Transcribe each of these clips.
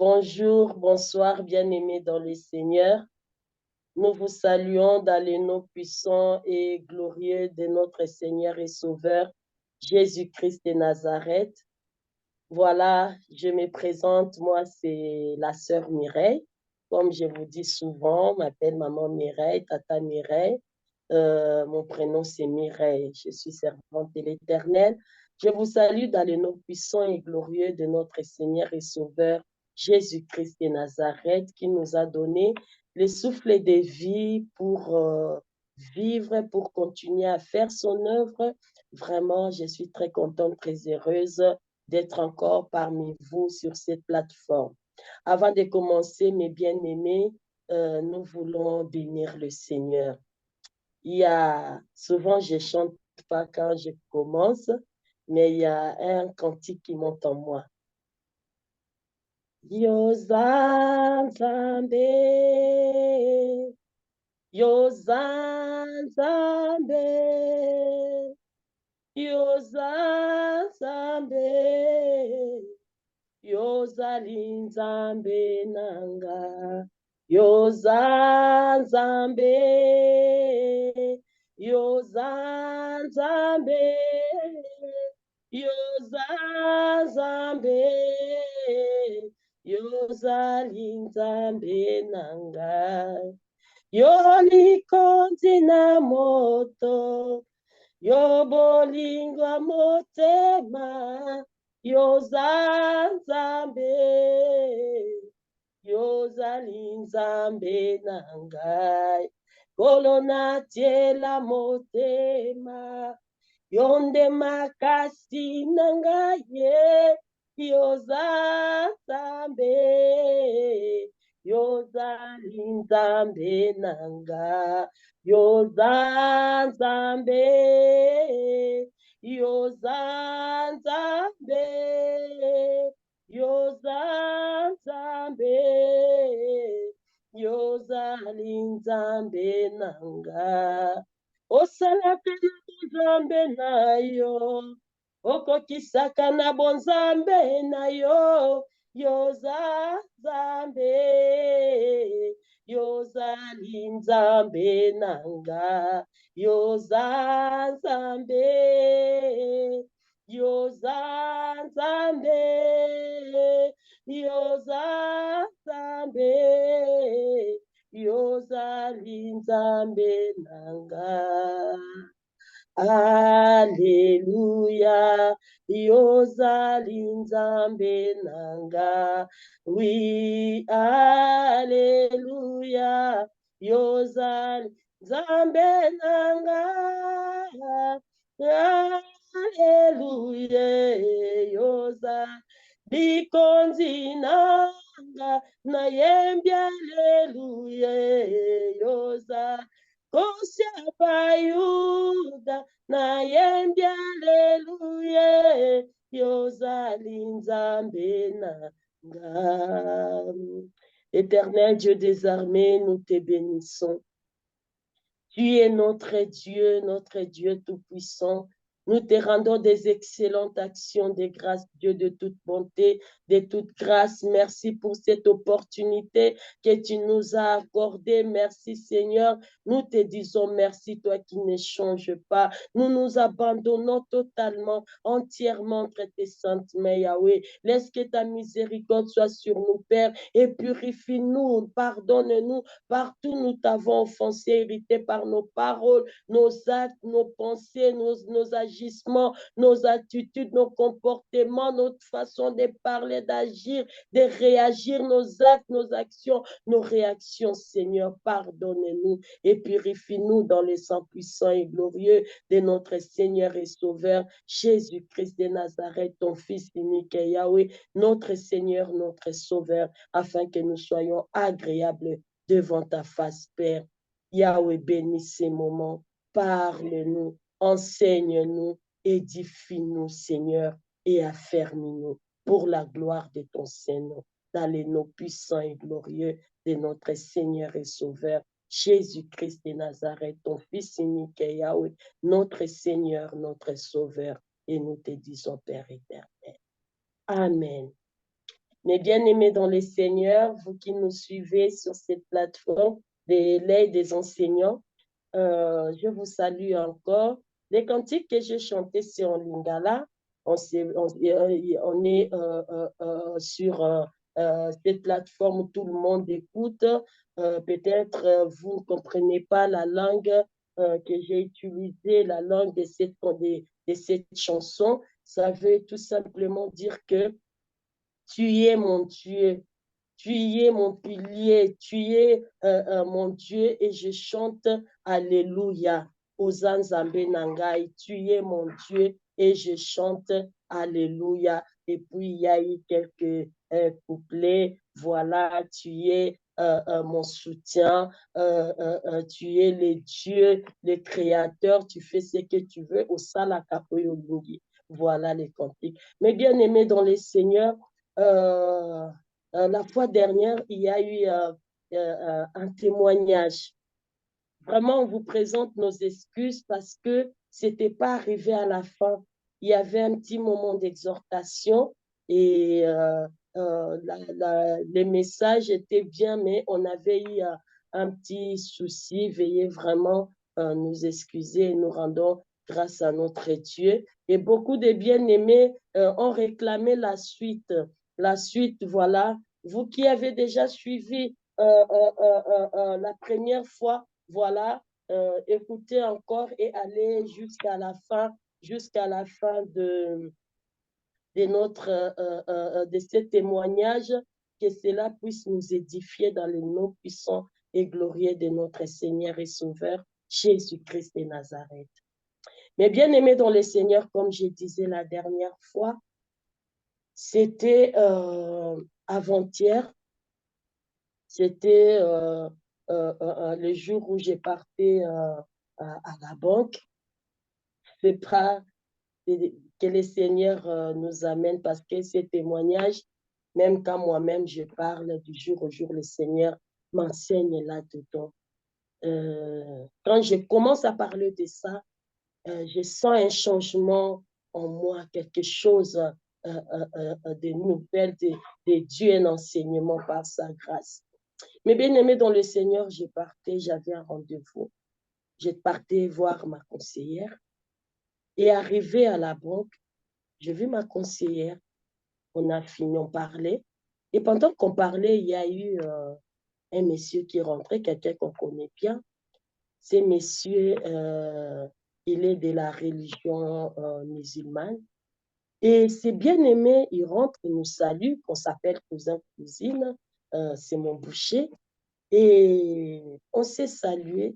Bonjour, bonsoir, bien-aimés dans le Seigneur. Nous vous saluons dans le nom puissant et glorieux de notre Seigneur et Sauveur, Jésus-Christ de Nazareth. Voilà, je me présente, moi c'est la sœur Mireille. Comme je vous dis souvent, on m'appelle maman Mireille, tata Mireille. Mon prénom c'est Mireille, je suis servante de l'Éternel. Je vous salue dans le nom puissant et glorieux de notre Seigneur et Sauveur, Jésus-Christ de Nazareth, qui nous a donné le souffle de vie pour vivre, pour continuer à faire son œuvre. Vraiment, je suis très contente, très heureuse d'être encore parmi vous sur cette plateforme. Avant de commencer, mes bien-aimés, nous voulons bénir le Seigneur. Il y a souvent, je ne chante pas quand je commence, mais il y a un cantique qui monte en moi. Yozanzambe, Yozanzambe, Yozanzambe, Yozalinzambe nanga, Yozanzambe, Yozanzambe, Yozanzambe, Yozalinzambe nanga, Yolikonzi na moto, Yobolingwa motema, Yozanzambe, Yozalinzambe nangai, Kolona tiela motema, Yonde makasi nangaye, Yozanzambe, Yozalinzambe nanga, Yozanzambe, Yozanzambe, Yozanzambe, Yozalinzambe nanga. Osalaka na bonzambe na yo, okokisaka na bonzambe na yo, Yozanzambe, Yozalinzambe nanga, Yozanzambe, Yozanzambe, Yozanzambe, Yozalinzambe nanga. Alléluia, Yozalinzambe nanga. Oui, Alléluia, Yozalinzambe nanga. Alléluia, Yozalinkonzi nanga. Nayembi Alléluia, Yozalinzambe. Kosia bayuda na yembi aleluya yozalinzambe nanga. Éternel Dieu des armées, nous te bénissons. Tu es notre Dieu tout-puissant. Nous te rendons des excellentes actions de grâce, Dieu de toute bonté, de toute grâce. Merci pour cette opportunité que tu nous as accordée. Merci Seigneur. Nous te disons merci, toi qui ne changes pas. Nous nous abandonnons totalement, entièrement entre tes saintes mains, Yahweh. Laisse que ta miséricorde soit sur nous, Père, et purifie-nous, pardonne-nous. Partout nous t'avons offensé, irrité par nos paroles, nos actes, nos pensées, nos agissements, nos attitudes, nos comportements, notre façon de parler, d'agir, de réagir, nos actes, nos actions, nos réactions, Seigneur, pardonne-nous et purifie-nous dans le sang puissant et glorieux de notre Seigneur et Sauveur, Jésus-Christ de Nazareth, ton Fils unique, Yahweh, notre Seigneur, notre Sauveur, afin que nous soyons agréables devant ta face, Père. Yahweh, bénis ces moments. Parle-nous, enseigne-nous, édifie-nous, Seigneur, et affermis-nous pour la gloire de ton Saint-Nom, dans les noms puissants et glorieux de notre Seigneur et Sauveur, Jésus-Christ de Nazareth, ton Fils unique, Yahweh, notre Seigneur, notre Sauveur, et nous te disons, Père éternel. Amen. Mes bien-aimés dans les Seigneurs, vous qui nous suivez sur cette plateforme des enseignants, je vous salue encore. Les cantiques que j'ai chantés, c'est en lingala. On est sur cette plateforme où tout le monde écoute. Peut-être vous ne comprenez pas la langue que j'ai utilisée, la langue de cette chanson. Ça veut tout simplement dire que tu es mon Dieu, tu es mon pilier, tu es mon Dieu et je chante Alléluia. Hosanna Zambé Nangai, tu es mon Dieu et je chante Alléluia. Et puis il y a eu quelques couplets. Voilà, tu es mon soutien, tu es le Dieu, le Créateur, tu fais ce que tu veux. Au Sala Kapoyo Bungi. Voilà les cantiques. Mais bien aimés dans les Seigneurs, euh, la fois dernière, il y a eu un témoignage. Vraiment, on vous présente nos excuses parce que ce n'était pas arrivé à la fin. Il y avait un petit moment d'exhortation et les messages étaient bien, mais on avait eu un petit souci. Veuillez vraiment nous excuser et nous rendons grâce à notre Dieu. Et beaucoup de bien-aimés ont réclamé la suite. La suite, voilà. Vous qui avez déjà suivi la première fois, voilà, écoutez encore et allez jusqu'à la fin de ce témoignage, que cela puisse nous édifier dans le nom puissant et glorieux de notre Seigneur et Sauveur, Jésus-Christ de Nazareth. Mais bien aimé dans le Seigneur, comme je disais la dernière fois, c'était avant-hier, c'était le jour où j'ai parti à la banque. C'est pas que le Seigneur nous amène parce que ces témoignages, même quand moi-même je parle du jour au jour, le Seigneur m'enseigne là-dedans. Quand je commence à parler de ça, je sens un changement en moi, quelque chose de nouvelle, de Dieu, un enseignement par sa grâce. Mais bien aimé dans le Seigneur, je partais, j'avais un rendez-vous. Je partais voir ma conseillère et arrivé à la banque, j'ai vu ma conseillère, on a fini, on parlait. Et pendant qu'on parlait, il y a eu un monsieur qui rentrait, quelqu'un qu'on connaît bien. Ce monsieur, il est de la religion musulmane. Et c'est bien aimé, il rentre, il nous salue, qu'on s'appelle cousin, cousine, c'est mon boucher. Et on s'est salué.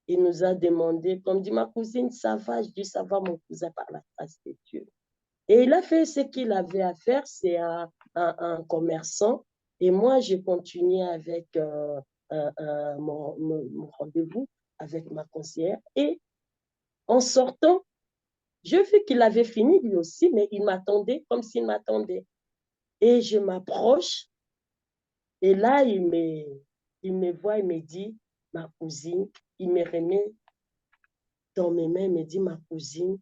Il nous a demandé, comme dit ma cousine, ça va? Je dis, ça va mon cousin par la grâce de Dieu. Et il a fait ce qu'il avait à faire, c'est un commerçant. Et moi, j'ai continué avec mon rendez-vous avec ma conseillère. Et en sortant, je vis qu'il avait fini lui aussi, mais il m'attendait comme s'il m'attendait. Et je m'approche, et là, il me voit, il me dit, ma cousine, il me remet dans mes mains, il me dit, ma cousine,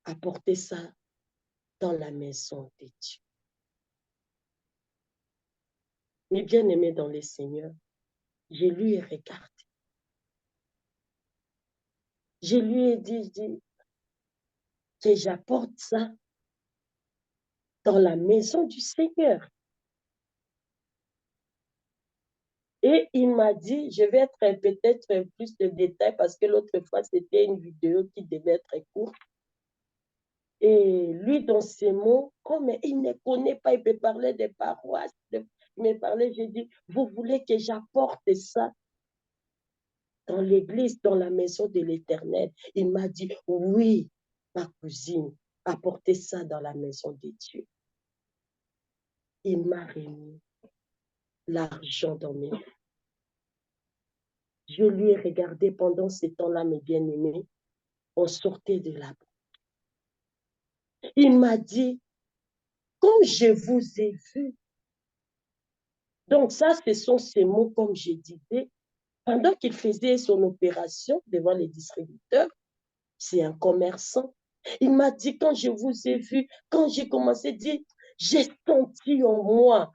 apportez ça dans la maison de Dieu. Mes bien-aimés dans le Seigneur, je lui ai regardé. Je lui ai dit que j'apporte ça dans la maison du Seigneur. Et il m'a dit, je vais être peut-être plus de détails parce que l'autre fois, c'était une vidéo qui devait être courte. Et lui, dans ses mots, comme il ne connaît pas, il peut parler des paroisses, il me parlait, j'ai dit, vous voulez que j'apporte ça dans l'église, dans la maison de l'Éternel? Il m'a dit, oui, ma cousine, apportez ça dans la maison de Dieu. Il m'a remis l'argent dans mes mains. Je lui ai regardé pendant ce temps-là, mes bien-aimés, on sortait de là-bas. Il m'a dit, comme je vous ai vu, donc ça, ce sont ces mots, comme je disais, pendant qu'il faisait son opération devant les distributeurs, c'est un commerçant. Il m'a dit, quand je vous ai vu, quand j'ai commencé à dire, J'ai senti en moi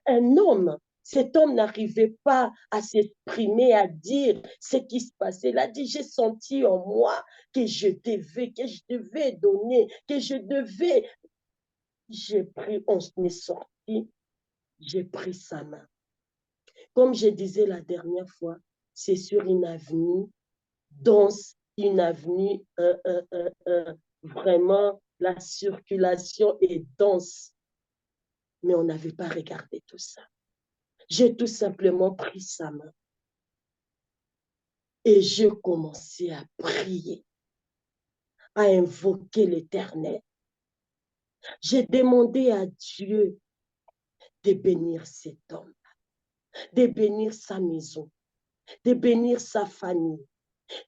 un homme. Cet homme n'arrivait pas à s'exprimer, à dire ce qui se passait. Il a dit, j'ai senti en moi que je devais donner, que je devais. J'ai pris, on est sorti, j'ai pris sa main. Comme je disais la dernière fois, c'est sur une avenue dense, une avenue, vraiment, la circulation est dense. Mais on n'avait pas regardé tout ça. J'ai tout simplement pris sa main et je commençais à prier, à invoquer l'Éternel. J'ai demandé à Dieu de bénir cet homme, de bénir sa maison, de bénir sa famille,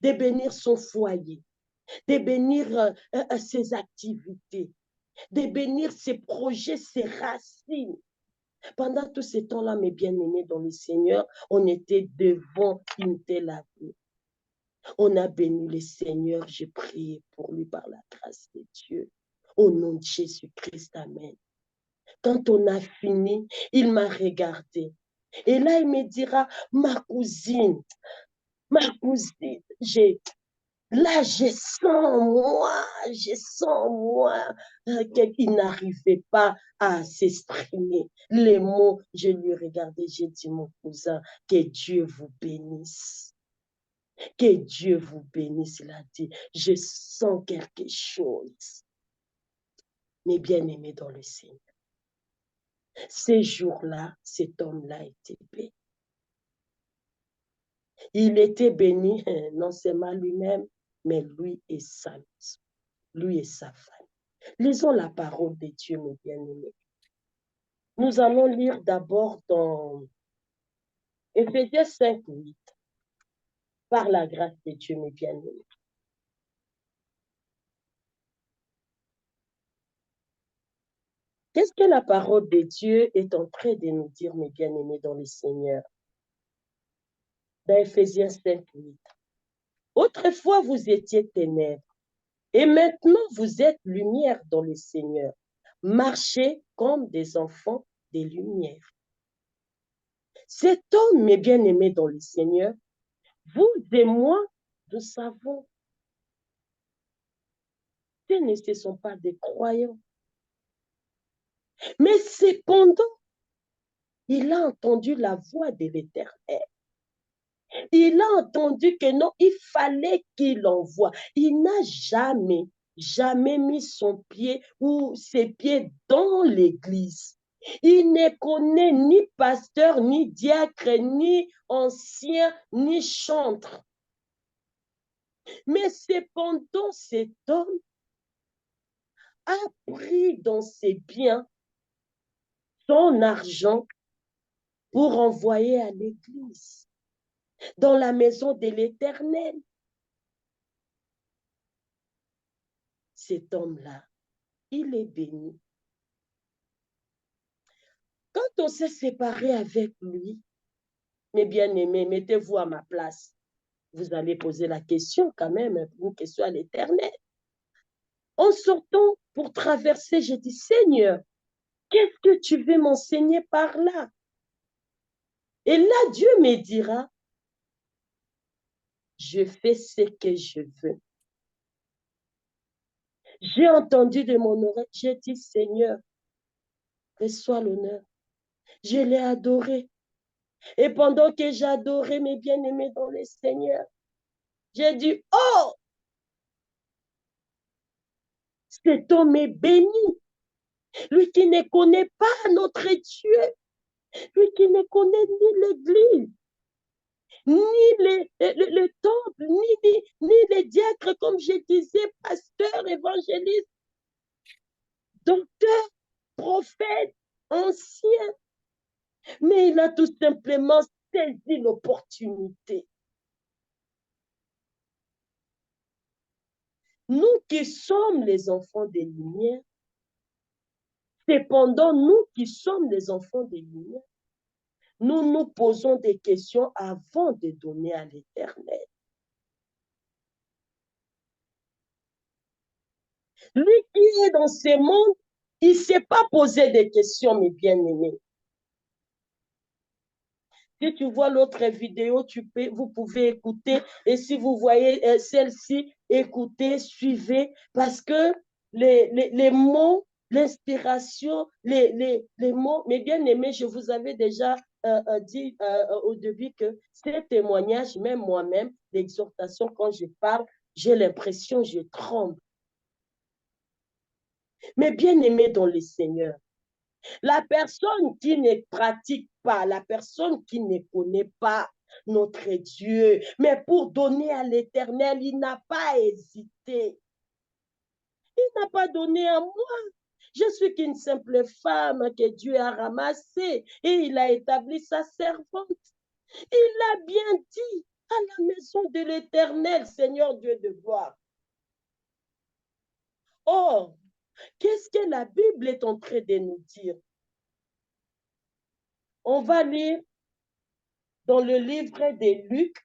de bénir son foyer, de bénir ses activités, de bénir ses projets, ses racines. Pendant tout ce temps-là, mes bien-aimés dans le Seigneur, on était devant une telle avenue. On a béni le Seigneur, j'ai prié pour lui par la grâce de Dieu. Au nom de Jésus-Christ, amen. Quand on a fini, il m'a regardé. Et là, il me dira, ma cousine, là, je sens moi qu'il n'arrivait pas à s'exprimer. Les mots, je lui regardais, j'ai dit, mon cousin, que Dieu vous bénisse. Que Dieu vous bénisse, il a dit, je sens quelque chose. Mes bien-aimés dans le Seigneur. Ces jours-là, cet homme-là était béni. Il était béni, non seulement lui-même, mais lui et sa maison, lui et sa famille. Lisons la parole de Dieu, mes bien-aimés. Nous allons lire d'abord dans Éphésiens 5:8, par la grâce de Dieu, mes bien-aimés. Qu'est-ce que la parole de Dieu est en train de nous dire, mes bien-aimés dans le Seigneur? Dans Éphésiens 5:8. Autrefois, vous étiez ténèbres, et maintenant vous êtes lumière dans le Seigneur. Marchez comme des enfants des lumières. Cet homme, mes bien-aimés dans le Seigneur, vous et moi, nous savons, ce ne sont pas des croyants. Mais cependant, il a entendu la voix de l'Éternel. Il a entendu que non, il fallait qu'il envoie. Il n'a jamais mis son pied ou ses pieds dans l'église. Il ne connaît ni pasteur, ni diacre, ni ancien, ni chantre. Mais cependant, cet homme a pris dans ses biens son argent pour envoyer à l'église, dans la maison de l'Éternel. Cet homme-là, il est béni. Quand on s'est séparé avec lui, mes bien-aimés, mettez-vous à ma place. Vous allez poser la question quand même, une question à l'Éternel. En sortant pour traverser, j'ai dit, Seigneur, qu'est-ce que tu veux m'enseigner par là? Et là, Dieu me dira, je fais ce que je veux. J'ai entendu de mon oreille, j'ai dit, Seigneur, reçois l'honneur. Je l'ai adoré. Et pendant que j'adorais mes bien-aimés dans le Seigneur, j'ai dit, oh, cet homme est béni. Lui qui ne connaît pas notre Dieu, lui qui ne connaît ni l'Église, ni le temple, ni les diacres, comme je disais, pasteur, évangéliste, docteur, prophète, ancien. Mais il a tout simplement saisi l'opportunité. Nous qui sommes les enfants des lumières, cependant, nous qui sommes les enfants des lumières, nous nous posons des questions avant de donner à l'Éternel. Lui qui est dans ce monde, Il ne s'est pas posé des questions, mes bien-aimés. Si tu vois l'autre vidéo, vous pouvez écouter. Et si vous voyez celle-ci, écoutez, suivez. Parce que les mots, l'inspiration, les mots, mes bien-aimés, je vous avais déjà dit au début que ces témoignages, même moi-même, l'exhortation, quand je parle, j'ai l'impression, je tremble. Mais bien-aimés dans le Seigneur, la personne qui ne pratique pas, la personne qui ne connaît pas notre Dieu, mais pour donner à l'Éternel, il n'a pas hésité. Il n'a pas donné à moi. Je suis qu'une simple femme que Dieu a ramassée et il a établi sa servante. Il a bien dit à la maison de l'Éternel, Seigneur Dieu de gloire. Or, qu'est-ce que la Bible est en train de nous dire? On va lire dans le livre de Luc,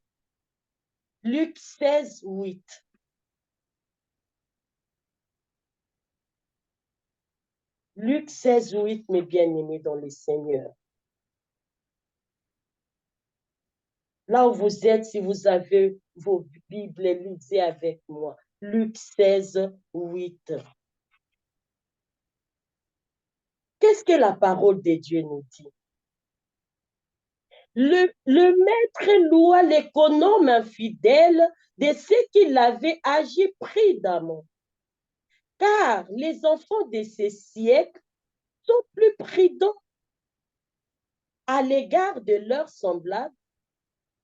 Luc 16, 8. Luc 16, 8, mes bien-aimés dans le Seigneur. Là où vous êtes, si vous avez vos Bibles, lisez avec moi. Luc 16, 8. Qu'est-ce que la parole de Dieu nous dit? Le maître loua l'économe infidèle de ce qu'il avait agi prudemment. Car les enfants de ces siècles sont plus prudents à l'égard de leurs semblables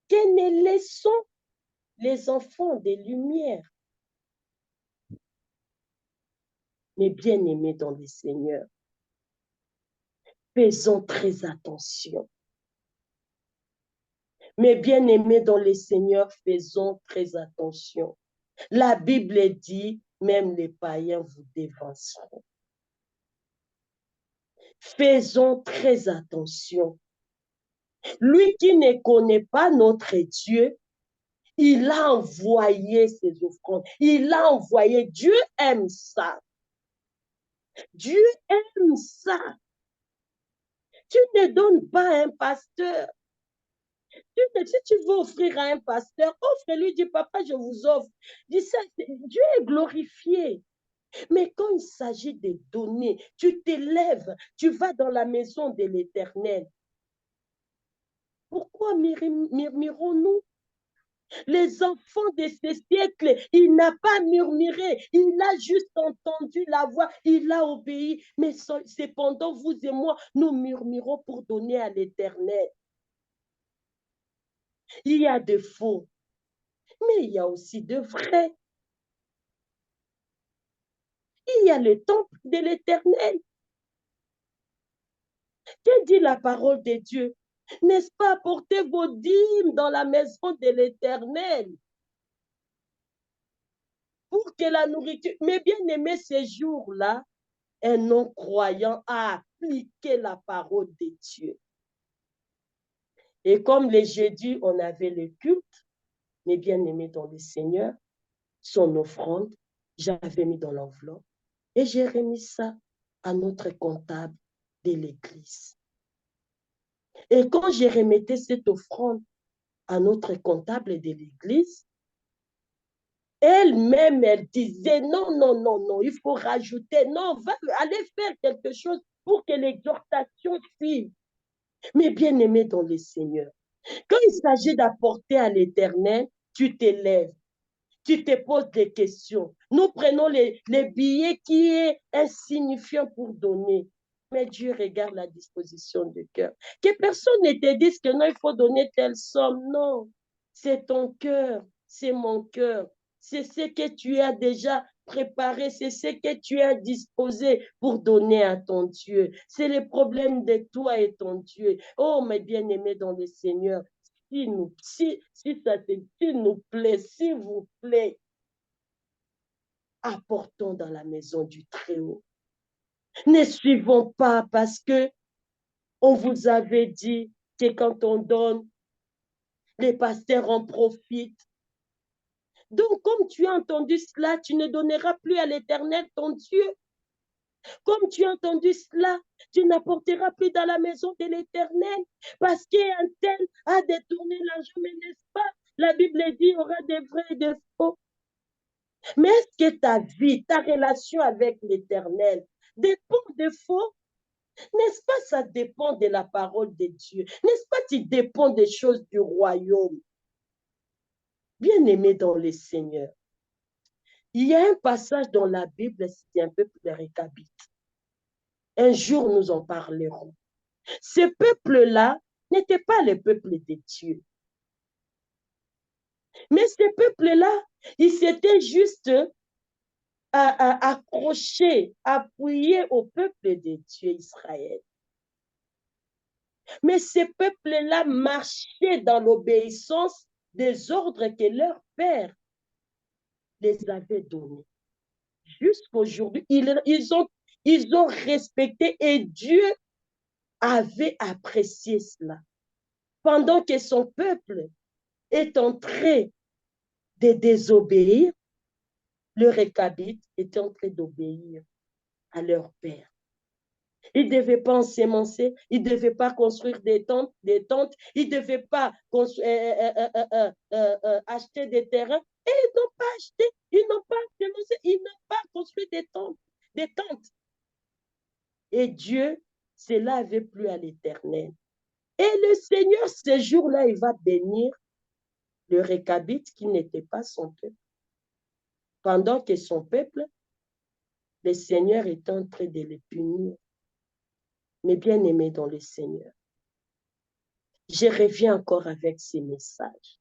que ne le sont les enfants des Lumières. Mes bien-aimés dans le Seigneur, faisons très attention. Mes bien-aimés dans le Seigneur, faisons très attention. La Bible dit, même les païens vous dévanceront. Faisons très attention. Lui qui ne connaît pas notre Dieu, il a envoyé ses offrandes. Il a envoyé. Dieu aime ça. Dieu aime ça. Tu ne donnes pas à un pasteur. Si tu veux offrir à un pasteur, offre-lui, dis, papa, je vous offre. Dis ça, Dieu est glorifié. Mais quand il s'agit de donner, tu t'élèves, tu vas dans la maison de l'Éternel. Pourquoi murmurons-nous? Les enfants de ce siècle, il n'a pas murmuré, il a juste entendu la voix, il a obéi. Mais cependant, vous et moi, nous murmurons pour donner à l'Éternel. Il y a de faux, mais il y a aussi de vrais. Il y a le temple de l'Éternel. Que dit la parole de Dieu? N'est-ce pas apporter vos dîmes dans la maison de l'Éternel pour que la nourriture... Mais bien aimé, ces jours-là, un non-croyant a appliqué la parole de Dieu. Et comme les jeudis, on avait le culte, mes bien-aimés dans le Seigneur, son offrande, j'avais mis dans l'enveloppe et j'ai remis ça à notre comptable de l'Église. Et quand j'ai remetté cette offrande à notre comptable de l'Église, elle-même, elle disait, non, non, non, non, il faut rajouter, non, allez faire quelque chose pour que l'exhortation suive. Mais bien aimé dans le Seigneur, quand il s'agit d'apporter à l'Éternel, tu t'élèves, tu te poses des questions. Nous prenons les billets qui est insignifiant pour donner. Mais Dieu regarde la disposition du cœur. Que personne ne te dise que non, il faut donner telle somme. Non, c'est ton cœur, c'est mon cœur. C'est ce que tu as déjà préparé, c'est ce que tu as disposé pour donner à ton Dieu. C'est le problème de toi et ton Dieu. Oh, mes bien-aimés dans le Seigneur, s'il nous plaît, s'il vous plaît, apportons dans la maison du Très-Haut. Ne suivons pas parce que on vous avait dit que quand on donne, les pasteurs en profitent. Donc, comme tu as entendu cela, tu ne donneras plus à l'Éternel ton Dieu. Comme tu as entendu cela, tu n'apporteras plus dans la maison de l'Éternel parce qu'un tel a détourné l'argent, mais n'est-ce pas? La Bible dit il y aura des vrais et des faux. Mais est-ce que ta vie, ta relation avec l'Éternel dépend de faux? N'est-ce pas, ça dépend de la parole de Dieu? N'est-ce pas, tu dépends des choses du royaume? Bien-aimé dans le Seigneur, il y a un passage dans la Bible, c'est un peuple de Récabite. Un jour, nous en parlerons. Ce peuple-là n'était pas le peuple de Dieu. Mais ce peuple-là, il s'était juste accroché, appuyé au peuple de Dieu Israël. Mais ce peuple-là marchait dans l'obéissance des ordres que leur père les avait donnés. Jusqu'aujourd'hui, ils ont respecté et Dieu avait apprécié cela. Pendant que son peuple est en train de désobéir, le Récabite était en train d'obéir à leur père. Ils ne devaient pas ensemencer, ils ne devaient pas construire des tentes, ils ne devaient pas acheter des terrains. Et ils n'ont pas acheté, ils n'ont pas ensemencé, ils n'ont pas construit des tentes. Et Dieu, cela avait plu à l'Éternel. Et le Seigneur, ce jour-là, il va bénir le Récabite qui n'était pas son peuple. Pendant que son peuple, le Seigneur est en train de les punir. Mais bien aimé dans le Seigneur, je reviens encore avec ces messages.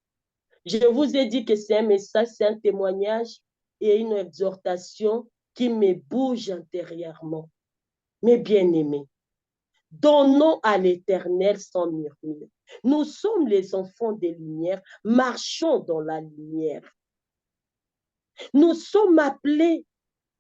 Je vous ai dit que c'est un message, c'est un témoignage et une exhortation qui me bouge intérieurement. Mais bien aimé, donnons à l'Éternel sans murmure. Nous sommes les enfants des lumières, marchons dans la lumière. Nous sommes appelés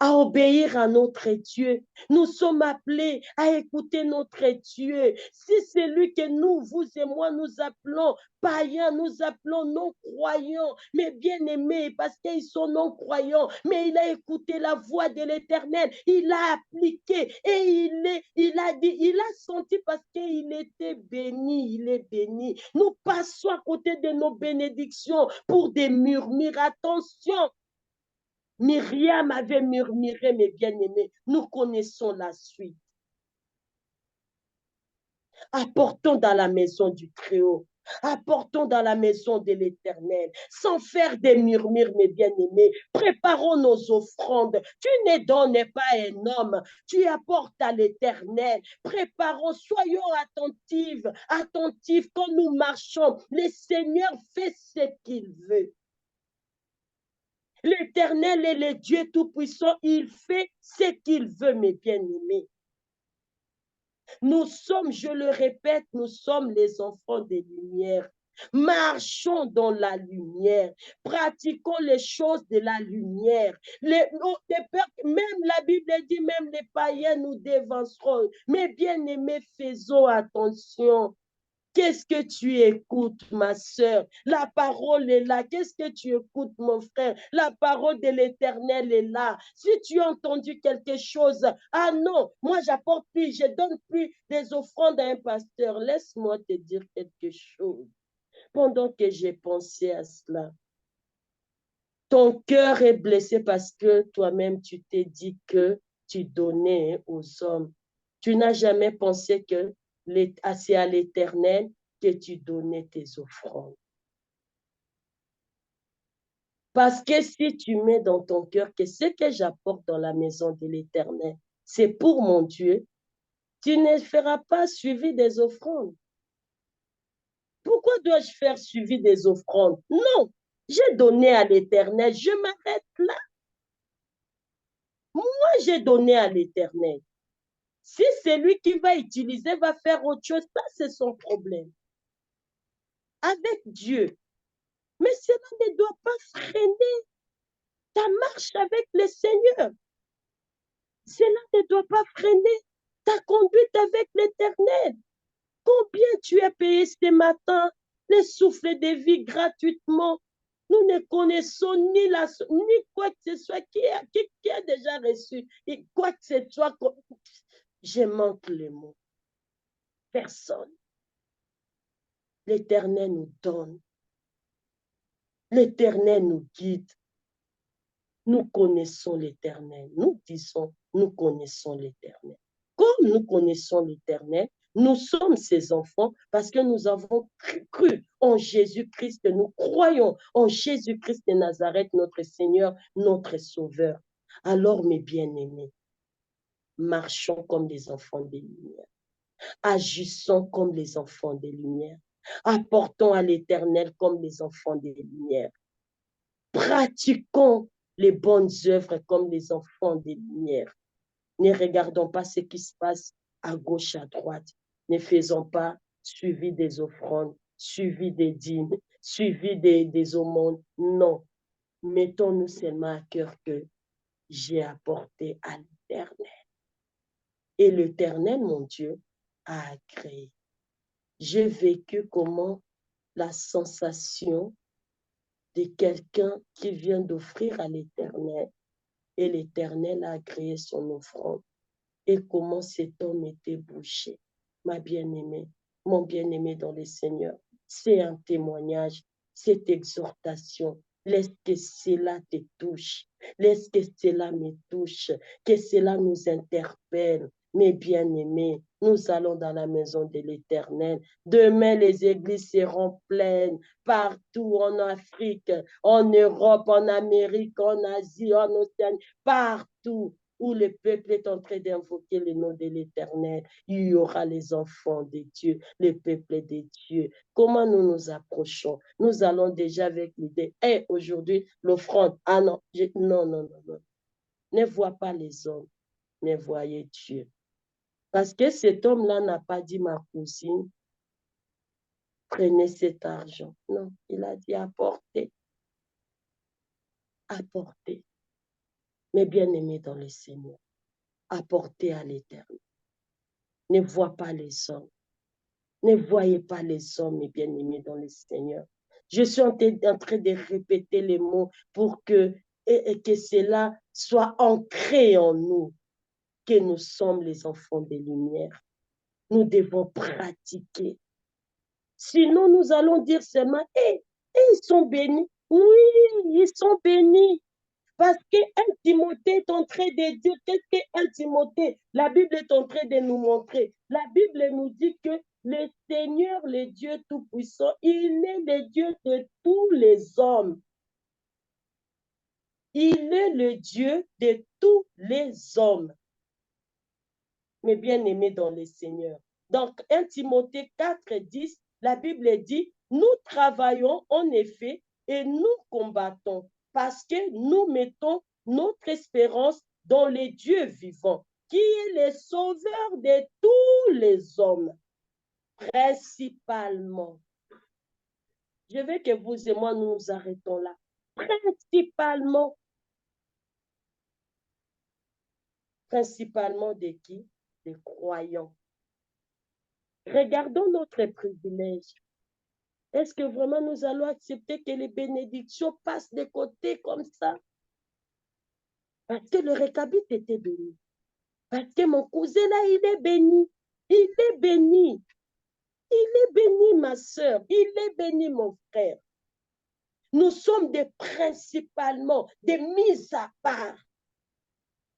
à obéir à notre Dieu. Nous sommes appelés à écouter notre Dieu. Si c'est lui que nous, vous et moi, nous appelons païens, nous appelons non-croyants, mais bien-aimés, parce qu'ils sont non-croyants, mais il a écouté la voix de l'Éternel, il a appliqué et il a dit, il a senti parce qu'il était béni, il est béni. Nous passons à côté de nos bénédictions pour des murmures. Attention, Myriam avait murmuré, mes bien-aimés, nous connaissons la suite. Apportons dans la maison du Très-Haut, apportons dans la maison de l'Éternel, sans faire des murmures, mes bien-aimés. Préparons nos offrandes. Tu ne donnes pas un homme, tu apportes à l'Éternel. Préparons, soyons attentifs quand nous marchons. Le Seigneur fait ce qu'il veut. L'Éternel est le Dieu Tout-Puissant. Il fait ce qu'il veut, mes bien-aimés. Nous sommes, je le répète, nous sommes les enfants des lumières. Marchons dans la lumière. Pratiquons les choses de la lumière. Même la Bible dit, même les païens nous dévanceront. Mais bien-aimés, faisons attention. Qu'est-ce que tu écoutes, ma sœur? La parole est là. Qu'est-ce que tu écoutes, mon frère? La parole de l'Éternel est là. Si tu as entendu quelque chose, ah non, moi j'apporte plus, je donne plus des offrandes à un pasteur. Laisse-moi te dire quelque chose. Pendant que j'ai pensé à cela, ton cœur est blessé parce que toi-même tu t'es dit que tu donnais aux hommes. Tu n'as jamais pensé que c'est à l'Éternel que tu donnais tes offrandes. Parce que si tu mets dans ton cœur que ce que j'apporte dans la maison de l'Éternel, c'est pour mon Dieu, tu ne feras pas suivi des offrandes. Pourquoi dois-je faire suivi des offrandes? Non, j'ai donné à l'Éternel, je m'arrête là. Moi, j'ai donné à l'Éternel. Si c'est lui qui va utiliser, va faire autre chose, ça c'est son problème. Avec Dieu. Mais cela ne doit pas freiner ta marche avec le Seigneur. Cela ne doit pas freiner ta conduite avec l'Éternel. Combien tu as payé ce matin les souffles de vie gratuitement? Nous ne connaissons ni quoi que ce soit qui a déjà reçu. Et quoi que ce soit, je manque le mot. Personne. L'Éternel nous donne. L'Éternel nous guide. Nous connaissons l'Éternel. Nous disons, nous connaissons l'Éternel. Comme nous connaissons l'Éternel, nous sommes ses enfants parce que nous avons cru en Jésus-Christ, nous croyons en Jésus-Christ de Nazareth, notre Seigneur, notre Sauveur. Alors, mes bien-aimés, marchons comme des enfants des lumières, agissons comme les enfants des lumières, apportons à l'Éternel comme les enfants des lumières, pratiquons les bonnes œuvres comme les enfants des lumières. Ne regardons pas ce qui se passe à gauche, à droite. Ne faisons pas suivi des offrandes, suivi des dîmes, suivi des aumônes. Non. Mettons-nous seulement à cœur que j'ai apporté à l'Éternel. Et l'Éternel, mon Dieu, a agréé. J'ai vécu comment la sensation de quelqu'un qui vient d'offrir à l'Éternel et l'Éternel a agréé son offrande. Et comment cet homme était bouché. Ma bien-aimée, mon bien-aimé dans le Seigneur, c'est un témoignage, cette exhortation. Laisse que cela te touche, laisse que cela me touche, que cela nous interpelle. Mes bien-aimés, nous allons dans la maison de l'Éternel. Demain, les églises seront pleines partout en Afrique, en Europe, en Amérique, en Asie, en Océanie, partout où le peuple est en train d'invoquer le nom de l'Éternel, il y aura les enfants de Dieu, le peuple de Dieu. Comment nous nous approchons? Nous allons déjà avec l'idée, hey, aujourd'hui, l'offrande. Ah non, non, non, non, non. Ne vois pas les hommes, mais voyez Dieu. Parce que cet homme-là n'a pas dit, ma cousine, prenez cet argent. Non, il a dit, apportez. Apportez. Mais bien aimé dans le Seigneur, apportez à l'Éternel. Ne vois pas les hommes. Ne voyez pas les hommes, mes bien-aimés dans le Seigneur. Je suis en train de répéter les mots pour que cela soit ancré en nous, que nous sommes les enfants des lumières. Nous devons pratiquer. Sinon, nous allons dire seulement, ils sont bénis. Oui, ils sont bénis. Parce que 1 Timothée est en train de dire, qu'est-ce que 1 Timothée? La Bible est en train de nous montrer. La Bible nous dit que le Seigneur, le Dieu Tout-Puissant, il est le Dieu de tous les hommes. Il est le Dieu de tous les hommes. Mais bien aimés dans le Seigneur. Donc, 1 Timothée 4, 10, la Bible dit, nous travaillons en effet et nous combattons parce que nous mettons notre espérance dans les dieux vivants, qui est le sauveur de tous les hommes, principalement. Je veux que vous et moi, nous nous arrêtons là. Principalement. Principalement de qui? Des croyants. Regardons notre privilège. Est-ce que vraiment nous allons accepter que les bénédictions passent de côté comme ça? Parce que le récabite était béni. Parce que mon cousin là, il est béni. Il est béni. Il est béni, ma soeur. Il est béni, mon frère. Nous sommes principalement des mises à part.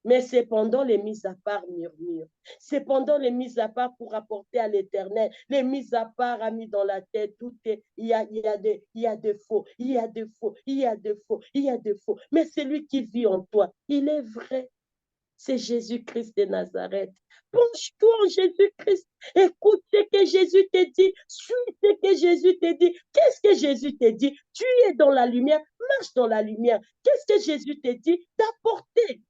Mais cependant, les mises à part murmurent. Cependant, les mises à part pour apporter à l'Éternel, les mises à part a mis dans la tête, tout est, il y a de faux, il y a de faux, il y a de faux, il y a de faux. Mais celui qui vit en toi, il est vrai. C'est Jésus-Christ de Nazareth. Penche-toi en Jésus-Christ. Écoute ce que Jésus te dit. Suis ce que Jésus te dit. Qu'est-ce que Jésus te dit? Tu es dans la lumière, marche dans la lumière. Qu'est-ce que Jésus te dit? D'apporter.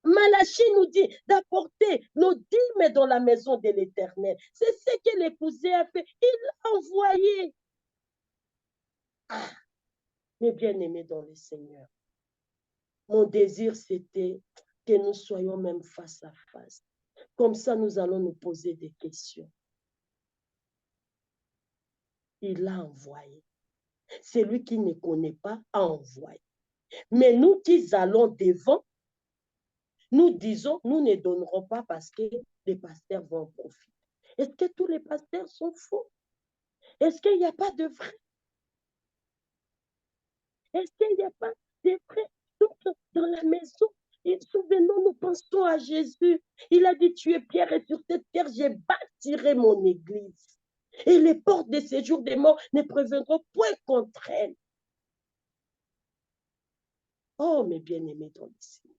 Malachie nous dit d'apporter nos dîmes dans la maison de l'Éternel. C'est ce que l'épousé a fait. Il l'a envoyé. Ah, mes bien-aimés dans le Seigneur, mon désir, c'était que nous soyons même face à face. Comme ça, nous allons nous poser des questions. Il l'a envoyé. Celui qui ne connaît pas a envoyé. Mais nous qui allons devant, nous disons, nous ne donnerons pas parce que les pasteurs vont en profiter. Est-ce que tous les pasteurs sont faux? Est-ce qu'il n'y a pas de vrai? Est-ce qu'il n'y a pas de vrai? Donc, dans la maison, et souvenons, nous pensons à Jésus. Il a dit, tu es pierre et sur cette pierre, j'ai bâtirai mon église. Et les portes de séjour des morts ne préviendront point contre elle. Oh, mes bien-aimés dans le Seigneur.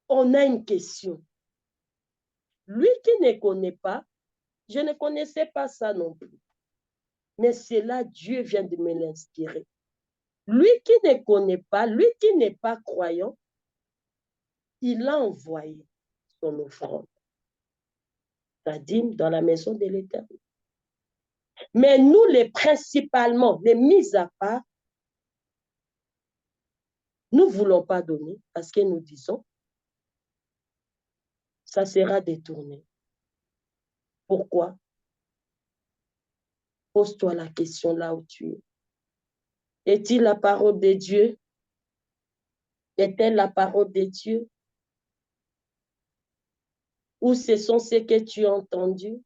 On a une question. Lui qui ne connaît pas, je ne connaissais pas ça non plus. Mais c'est là, Dieu vient de me l'inspirer. Lui qui ne connaît pas, lui qui n'est pas croyant, il a envoyé son offrande, sa dîme dans la maison de l'Éternel. Mais nous, principalement, les mis à part, nous ne voulons pas donner parce que nous disons, ça sera détourné. Pourquoi? Pose-toi la question là où tu es. Est-il la parole de Dieu? Est-elle la parole de Dieu? Ou ce sont ce que tu as entendu?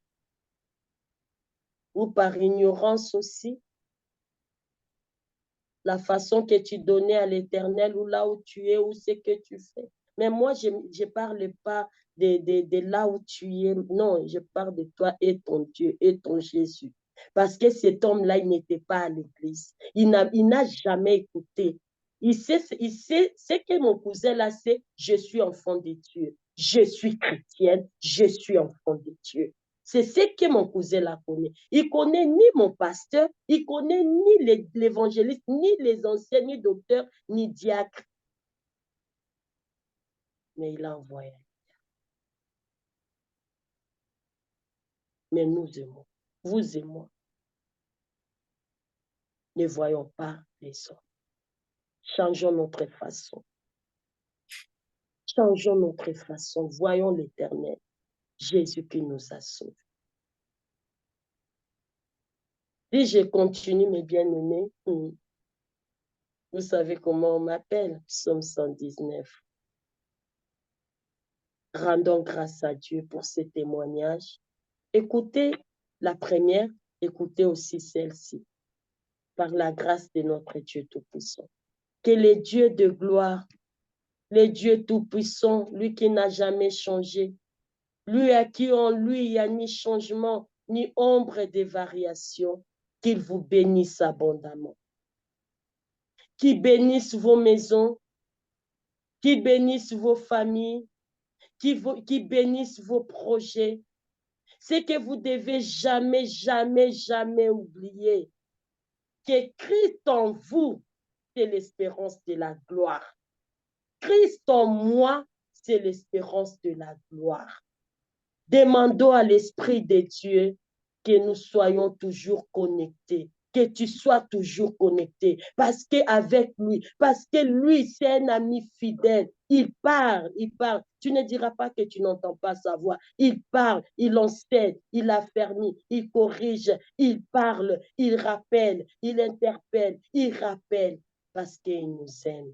Ou par ignorance aussi? La façon que tu donnais à l'Éternel ou là où tu es ou ce que tu fais. Mais moi, je ne parle pas de là où tu es. Non, je parle de toi et ton Dieu et ton Jésus. Parce que cet homme-là, il n'était pas à l'église. Il n'a jamais écouté. Il sait ce que mon cousin là, c'est je suis enfant de Dieu. Je suis chrétienne, je suis enfant de Dieu. C'est ce que mon cousin la connaît. Il connaît ni mon pasteur, il connaît ni l'évangéliste, ni les anciens, ni docteurs, ni diacres. Mais il a envoyé. Mais nous aimons, vous et moi, ne voyons pas les hommes. Changeons notre façon. Changeons notre façon. Voyons l'Éternel, Jésus qui nous a sauvés. Si je continue, mes bien-aimés, vous savez comment on m'appelle, Psaume 119. Rendons grâce à Dieu pour ces témoignages. Écoutez la première, écoutez aussi celle-ci, par la grâce de notre Dieu Tout-Puissant. Que le Dieu de gloire, le Dieu Tout-Puissant, lui qui n'a jamais changé, lui à qui en lui il n'y a ni changement, ni ombre de variation, qu'il vous bénisse abondamment. Qu'il bénisse vos maisons, qu'il bénisse vos familles, qu'il bénisse vos projets. C'est que vous devez jamais, jamais, jamais oublier que Christ en vous, c'est l'espérance de la gloire. Christ en moi, c'est l'espérance de la gloire. Demandons à l'Esprit de Dieu que nous soyons toujours connectés, que tu sois toujours connecté, parce qu'avec lui, parce que lui, c'est un ami fidèle. Il parle, il parle. Tu ne diras pas que tu n'entends pas sa voix. Il parle, il enseigne, il affermit, il corrige, il parle, il rappelle, il interpelle, il rappelle, parce qu'il nous aime.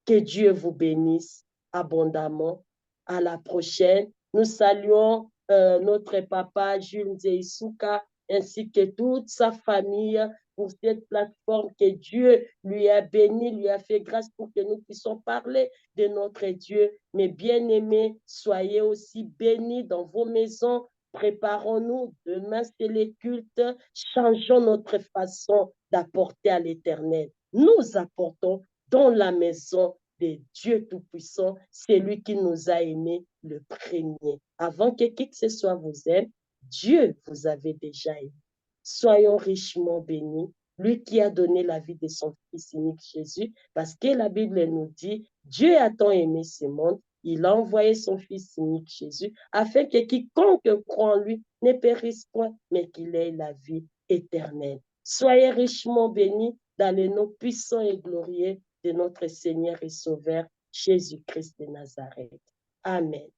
Que Dieu vous bénisse abondamment. À la prochaine. Nous saluons notre papa Jules Nzeisuka ainsi que toute sa famille pour cette plateforme que Dieu lui a béni, lui a fait grâce pour que nous puissions parler de notre Dieu. Mais bien-aimés, soyez aussi bénis dans vos maisons. Préparons-nous. Demain, c'est les cultes. Changeons notre façon d'apporter à l'Éternel. Nous apportons dans la maison de Dieu Tout-Puissant, c'est lui qui nous a aimés le premier. Avant que qui que ce soit vous aime, Dieu vous avait déjà aimé. Soyons richement bénis, lui qui a donné la vie de son Fils unique Jésus, parce que la Bible nous dit, Dieu a tant aimé ce monde, il a envoyé son Fils unique Jésus, afin que quiconque croit en lui ne périsse point, mais qu'il ait la vie éternelle. Soyez richement bénis dans le nom puissant et glorieux de notre Seigneur et Sauveur, Jésus-Christ de Nazareth. Amen.